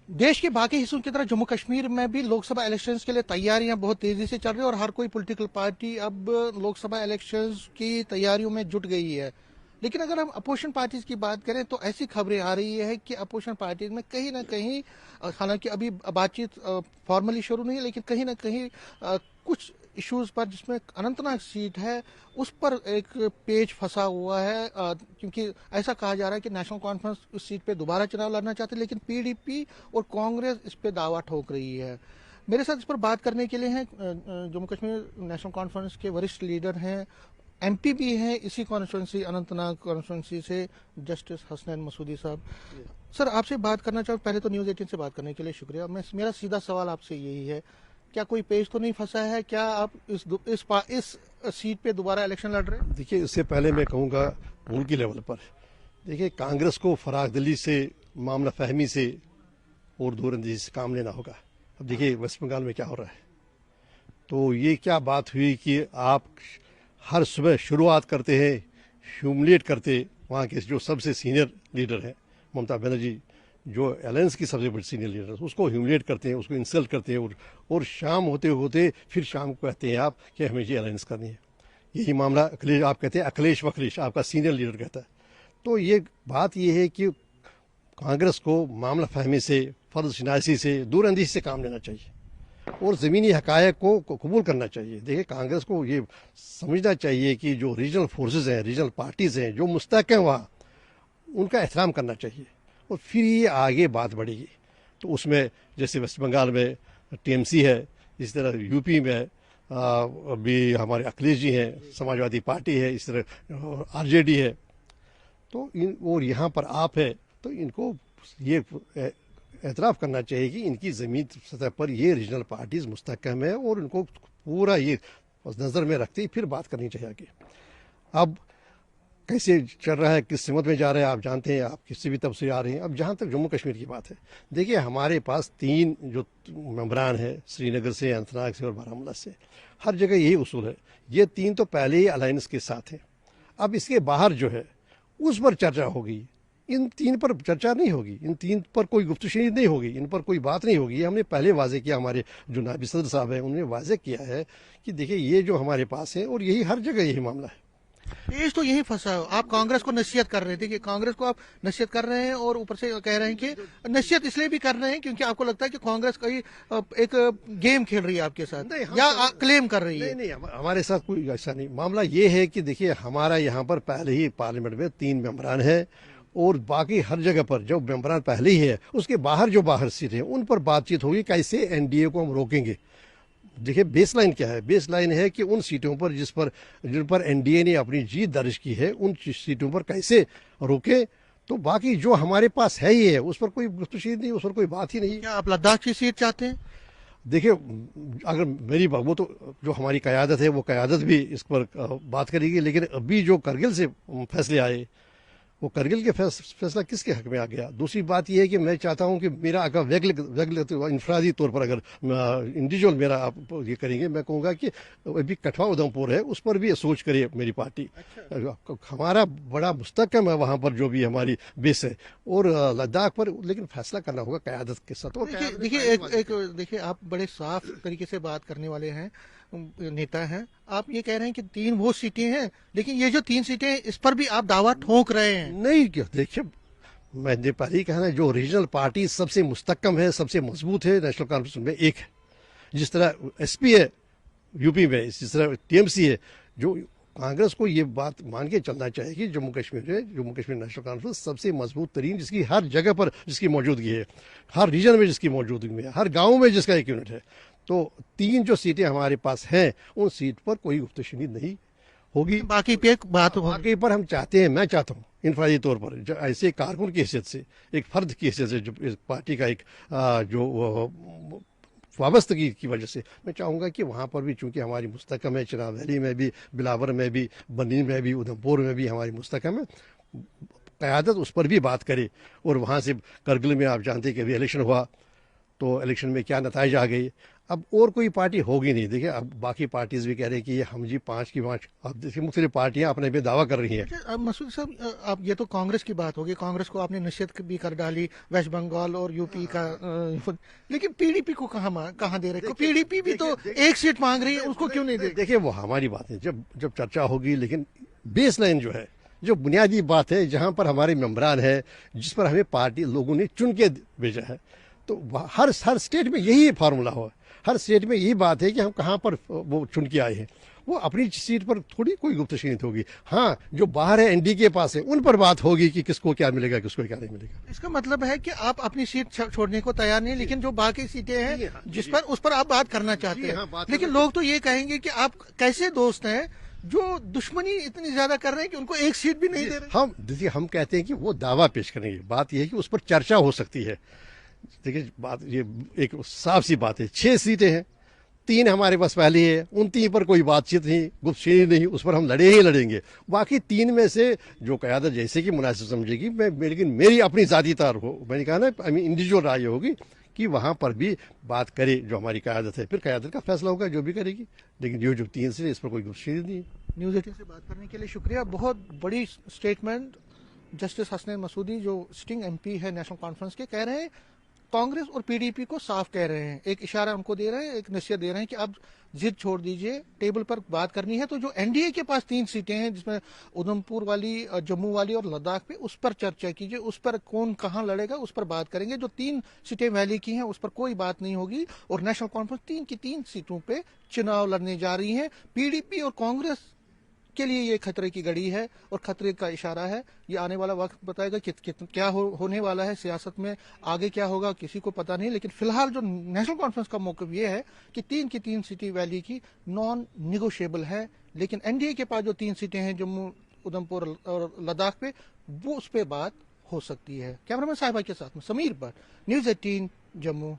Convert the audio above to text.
देश के बाकी हिस्सों की तरह जम्मू कश्मीर में भी लोकसभा इलेक्शंस के लिए तैयारियां बहुत तेजी से चल रही है और हर कोई पॉलिटिकल पार्टी अब लोकसभा इलेक्शंस की तैयारियों में जुट गई है। लेकिन अगर हम अपोजिशन पार्टीज की बात करें तो ऐसी खबरें आ रही है कि अपोजिशन पार्टीज में कहीं ना कहीं हालांकि अभी बातचीत फॉर्मली शुरू नहीं है, लेकिन कहीं ना कहीं कुछ इश्यूज पर जिसमें अनंतनाग सीट है उस पर एक पेच फंसा हुआ है, क्योंकि ऐसा कहा जा रहा है कि नेशनल कॉन्फ्रेंस उस सीट पे दोबारा चुनाव लड़ना चाहते हैं, लेकिन पीडीपी और कांग्रेस इस पे दावा ठोक रही है। मेरे साथ इस पर बात करने के लिए हैं जम्मू कश्मीर नेशनल कॉन्फ्रेंस के वरिष्ठ लीडर हैं, एमपी भी हैं इसी कॉन्स्टिट्यूंसी अनंतनाग कॉन्स्टिट्यूंसी से, जस्टिस हसनैन मसूदी साहब। सर, आपसे बात करना चाहूँ, पहले तो न्यूज़ 18 से बात करने के लिए शुक्रिया। मेरा सीधा सवाल आपसे यही है, क्या कोई पेज तो नहीं फंसा है? क्या आप इस सीट पे दोबारा इलेक्शन लड़ रहे हैं? देखिए, इससे पहले मैं कहूँगा मुल्की लेवल पर देखिए, कांग्रेस को फराग दिली से, मामला फहमी से और दूरअंदेशी से काम लेना होगा। अब देखिए वेस्ट बंगाल में क्या हो रहा है, तो ये क्या बात हुई कि आप हर सुबह शुरुआत करते हैं ह्यूमिलेट करते वहाँ के जो सबसे सीनियर लीडर हैं ममता बनर्जी, जो अलायंस की सबसे बड़ी सीनियर लीडर है, उसको ह्यूमिलेट करते हैं, उसको इंसल्ट करते हैं और शाम होते होते फिर शाम को कहते हैं आप कि हमें ये अलायंस करनी है। यही मामला अखिलेश, आप कहते हैं अखिलेश वखिलेश, आपका सीनियर लीडर कहता है। तो ये बात ये है कि कांग्रेस को मामला फहमी से, फर्ज शिनासी से, दूरअंदेशी से काम लेना चाहिए और ज़मीनी हकायक को कबूल करना चाहिए। देखिए, कांग्रेस को ये समझना चाहिए कि जो रीजनल फोर्सेस हैं, रीजनल पार्टीज़ हैं जो मुस्तहकम हैं वहाँ, उनका एहतराम करना चाहिए और फिर ये आगे बात बढ़ेगी। तो उसमें जैसे वेस्ट बंगाल में टीएमसी है, इस तरह यूपी में अभी हमारे अखिलेश जी हैं, समाजवादी पार्टी है, इस तरह आरजेडी है, तो और यहाँ पर आप है, तो इनको ये एतराफ़ करना चाहिए कि इनकी ज़मीन सतह पर ये रीजनल पार्टीज़ मुस्तहकम है और इनको पूरा ये नज़र में रखते ही फिर बात करनी चाहिए आगे। अब कैसे चल रहा है, किस सिमत में जा रहे हैं, आप जानते हैं, आप किसी भी तब से आ रहे हैं। अब जहाँ तक जम्मू कश्मीर की बात है, देखिए हमारे पास 3 जो मेंबरान हैं, श्रीनगर से, अनंतनाग से और बारामूला से, हर जगह यही उसूल है। ये 3 तो पहले ही अलायंस के साथ हैं। अब इसके बाहर जो है उस पर चर्चा होगी, इन 3 पर चर्चा नहीं होगी, इन 3 पर कोई गुफ्तगू नहीं होगी, इन पर कोई बात नहीं होगी। ये हमने पहले वाजे किया, हमारे जो नायब सदर साहब हैं उन्होंने वाजे किया है कि देखिए ये जो हमारे पास है और यही हर जगह यही मामला है। पेज तो यही फंसा है। आप कांग्रेस को नसीहत कर रहे थे कि कांग्रेस को आप नसीहत कर रहे हैं और ऊपर से कह रहे हैं कि नसीहत इसलिए भी कर रहे हैं क्योंकि आपको लगता है कि कांग्रेस कहीं एक गेम खेल रही है आपके साथ, या क्लेम कर रही है? नहीं, हमारे साथ कोई ऐसा नहीं। मामला ये है कि देखिए हमारा यहाँ पर पहले ही पार्लियामेंट में 3 मेंबरान हैं और बाकी हर जगह पर जो मेंबरान पहले ही है, उसके बाहर जो बाहर सीट है उन पर बातचीत होगी कैसे एनडीए को हम रोकेंगे। देखिए बेस लाइन क्या है, बेस लाइन है कि उन सीटों पर जिन पर एनडीए ने अपनी जीत दर्ज की है उन सीटों पर कैसे रोके। तो बाकी जो हमारे पास है ही है, उस पर कोई गुफ्तगू नहीं, उस पर कोई बात ही नहीं। क्या आप लद्दाख की सीट चाहते हैं? देखिए, अगर मेरी बात, वो तो जो हमारी क़यादत है वो क़यादत भी इस पर बात करेगी, लेकिन अभी जो करगिल से फैसले आए, वो करगिल के फैसला किसके हक में आ गया। दूसरी बात यह है कि मैं चाहता हूं कि मेरा अगर व्यक्तिगत इंफरादी तौर पर अगर इंडिविजुअल मेरा आप ये करेंगे, मैं कहूँगा कि अभी कठवा उधमपुर है, उस पर भी सोच करे मेरी पार्टी। अच्छा। हमारा बड़ा मुस्तहकम है वहाँ पर जो भी हमारी बेस है, और लद्दाख पर लेकिन फैसला करना होगा क़यादत के साथ। और देखिए आप बड़े साफ तरीके से बात करने वाले हैं, नेता हैं। आप ये कह रहे हैं कि 3 वो सीटें हैं, लेकिन ये जो 3 सीटें इस पर भी आप दावा ठोक रहे हैं। नहीं, क्या देखिए, मैंने पहले ही कहा ना, जो रीजनल पार्टी सबसे मुस्तहकम है, सबसे मजबूत है नेशनल कॉन्फ्रेंस में एक है। जिस तरह एसपी है यूपी में, जिस तरह टीएमसी है, जो कांग्रेस को ये बात मान के चलना चाहिए कि जम्मू कश्मीर नेशनल कॉन्फ्रेंस सबसे मजबूत तरीन, जिसकी हर जगह पर जिसकी मौजूदगी है, हर रीजन में जिसकी मौजूदगी है, हर गाँव में जिसका एक यूनिट है। तो 3 जो सीटें हमारे पास हैं, उन सीट पर कोई गुफ्तगू नहीं होगी। बाकी पे बात बाकी पर हम चाहते हैं, मैं चाहता हूँ इनफरादी तौर पर, जो ऐसे कारकुन की हैसियत से, एक फर्द की हैसियत से, जो इस पार्टी का एक जो वाबस्तगी की वजह से, मैं चाहूँगा कि वहाँ पर भी चूँकि हमारी मुस्तहकम है, चिनाब वैली में भी, बिलावर में भी, बनी में भी, उधमपुर में भी हमारी मुस्तहकम है, क़यादत उस पर भी बात करे। और वहाँ से करगिल में आप जानते हैं कि अभी इलेक्शन हुआ, तो इलेक्शन में क्या नताइज आ गई। اب اور کوئی پارٹی ہوگی نہیں. دیکھیں اب باقی پارٹیز بھی کہہ رہے ہیں کہ یہ ہم جی 5 کی 5. اب دیکھیں مختلف پارٹیاں اپنے پہ دعویٰ کر رہی ہیں. اچھا مسعود صاحب اب یہ تو کانگریس کی بات ہوگی, کانگریس کو آپ نے نصیحت بھی کر ڈالی ویسٹ بنگال اور یو پی کا, لیکن پی ڈی پی کو کہاں دے رہے, پی ڈی پی بھی تو ایک سیٹ مانگ رہی ہے, اس کو کیوں نہیں دے؟ دیکھیں وہ ہماری بات ہے, جب چرچا ہوگی, لیکن بیس لائن جو ہے, جو بنیادی بات ہے, جہاں پر ہمارے ممبران ہے, جس پر ہمیں پارٹی لوگوں نے چن کے بھیجا ہے, تو ہر اسٹیٹ میں یہی فارمولا ہو, ہر اسٹیٹ میں یہی بات ہے کہ ہم کہاں پر وہ چن کے آئے ہیں. وہ اپنی سیٹ پر تھوڑی کوئی گفتشینت ہوگی. ہاں جو باہر ہے این ڈی کے پاس ہے, ان پر بات ہوگی کہ کس کو کیا ملے گا, کس کو کیا نہیں ملے گا. اس کا مطلب ہے کہ آپ اپنی سیٹ چھوڑنے کو تیار نہیں, لیکن جو باقی سیٹیں ہیں جس پر اس پر آپ بات کرنا چاہتے ہیں. لیکن لوگ تو یہ کہیں گے کہ آپ کیسے دوست ہیں جو دشمنی اتنی زیادہ کر رہے ہیں کہ ان کو ایک سیٹ بھی نہیں دے رہے. دیکھیے ہم کہتے ہیں کہ وہ دعویٰ پیش کریں گے, بات یہ ہے کہ اس پر چرچا ہو سکتی ہے. دیکھیے بات یہ ایک صاف سی بات ہے, 6 سیٹیں ہیں, 3 ہمارے پاس پہلے ہے, ان 3 پر کوئی بات چیت نہیں, گفتگو نہیں, اس پر ہم لڑیں گے. باقی 3 میں سے جو قیادت جیسے کہ مناسب سمجھے گی, لیکن میری اپنی ذاتی طور ہو, میں نے کہا نا انڈیویجول رائے ہوگی کہ وہاں پر بھی بات کرے جو ہماری قیادت ہے, پھر قیادت کا فیصلہ ہوگا جو بھی کرے گی. لیکن جو 3 سے اس پر کوئی گفتگو نہیں ہے. نیوز 18 سے بات کرنے کے لیے شکریہ. بہت بڑی سٹیٹمنٹ جسٹس حسنین مسعودی جو سٹنگ ایم پی ہے نیشنل کانفرنس کے, کہہ رہے ہیں کانگریس اور پی ڈی پی کو صاف کہہ رہے ہیں, ایک اشارہ ہم کو دے رہے ہیں, ایک نصیحت دے رہے ہیں کہ اب ضد چھوڑ دیجئے, ٹیبل پر بات کرنی ہے. تو جو این ڈی اے کے پاس 3 سیٹیں ہیں, جس میں ادھم پور والی, جموں والی اور لداخ پہ, اس پر چرچا کیجئے, اس پر کون کہاں لڑے گا اس پر بات کریں گے. جو 3 سیٹیں ویلی کی ہیں اس پر کوئی بات نہیں ہوگی, اور نیشنل کانفرنس 3 کی 3 سیٹوں پہ چناؤ لڑنے جا رہی ہیں. پی ڈی پی اور کانگریس کے لیے یہ خطرے کی گھڑی ہے اور خطرے کا اشارہ ہے. یہ آنے والا وقت بتائے گا کہ کیا ہونے والا ہے سیاست میں, آگے کیا ہوگا کسی کو پتہ نہیں. لیکن فی الحال جو نیشنل کانفرنس کا موقف یہ ہے کہ 3 کی 3 سیٹیں ویلی کی نان نیگوشیبل ہے. لیکن این ڈی اے کے پاس جو 3 سیٹیں ہیں جموں, ادھم پور اور لداخ پہ, وہ اس پہ بات ہو سکتی ہے. کیمرہ مین صاحبہ کے ساتھ میں سمیر بٹ, نیوز 18 جموں.